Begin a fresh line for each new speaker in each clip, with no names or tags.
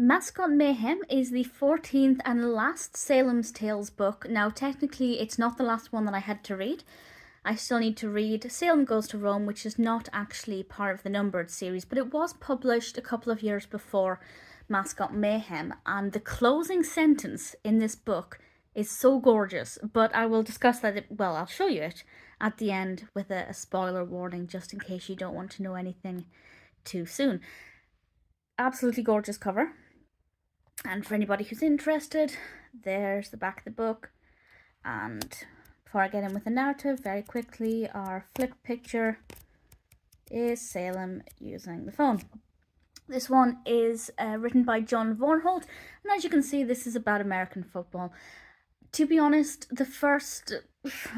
Mascot Mayhem is the 14th and last Salem's Tales book. Now, technically, it's not the last one that I had to read. I still need to read Salem Goes to Rome, which is not actually part of the numbered series, but it was published a couple of years before Mascot Mayhem. And the closing sentence in this book is so gorgeous, but I will discuss that, well, I'll show you it at the end with a spoiler warning, just in case you don't want to know anything too soon. Absolutely gorgeous cover. And for anybody who's interested, there's the back of the book. And before I get in with the narrative, very quickly, our flip picture is Salem using the phone. This one is written by John Vornholt, and as you can see, this is about American football. To be honest, the first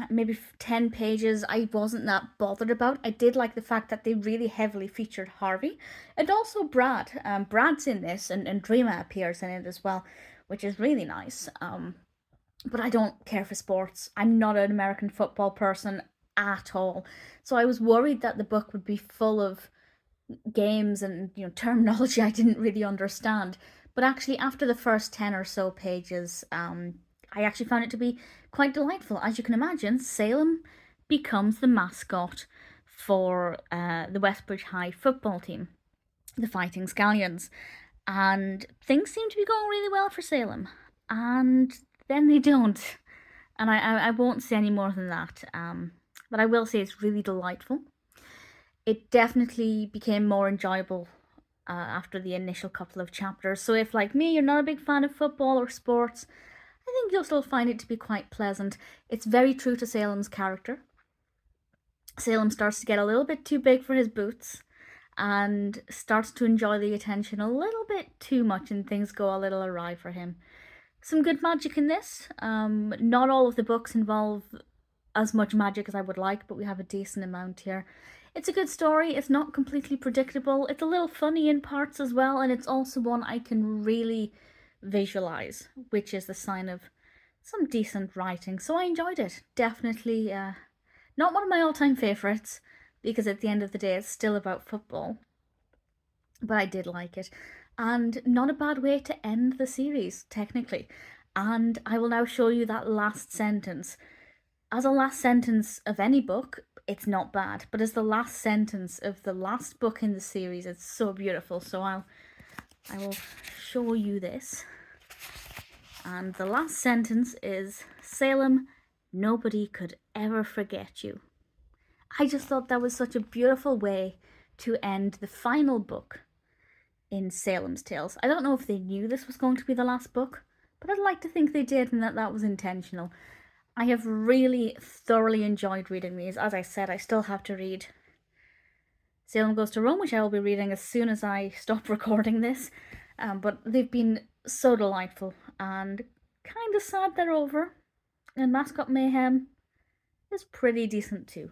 maybe 10 pages I wasn't that bothered about. I did like the fact that they really heavily featured Harvey and also Brad. Brad's in this, and Dreamer appears in it as well, which is really nice. But I don't care for sports. I'm not an American football person at all. So I was worried that the book would be full of games and terminology I didn't really understand. But actually, after the first 10 or so pages, I actually found it to be quite delightful. As you can imagine, Salem becomes the mascot for the Westbridge High football team, the Fighting Scallions. And things seem to be going really well for Salem. And then they don't. And I won't say any more than that. But I will say it's really delightful. It definitely became more enjoyable after the initial couple of chapters. So if, like me, you're not a big fan of football or sports, I think you'll still find it to be quite pleasant. It's very true to Salem's character. Salem starts to get a little bit too big for his boots and starts to enjoy the attention a little bit too much, and things go a little awry for him. Some good magic in this. Not all of the books involve as much magic as I would like, but we have a decent amount here. It's a good story. It's not completely predictable. It's a little funny in parts as well, and it's also one I can really visualize, which is the sign of some decent writing. So I enjoyed it. Definitely not one of my all-time favorites, because at the end of the day it's still about football, but I did like it, and not a bad way to end the series technically. And I will now show you that last sentence. As a last sentence of any book, it's not bad, but as the last sentence of the last book in the series, it's so beautiful. So I will show you this. And the last sentence is, Salem, nobody could ever forget you. I just thought that was such a beautiful way to end the final book in Salem's Tales. I don't know if they knew this was going to be the last book, but I'd like to think they did and that that was intentional. I have really thoroughly enjoyed reading these. As I said, I still have to read Salem Goes to Rome, which I will be reading as soon as I stop recording this. But they've been so delightful, and kind of sad they're over. And Mascot Mayhem is pretty decent too.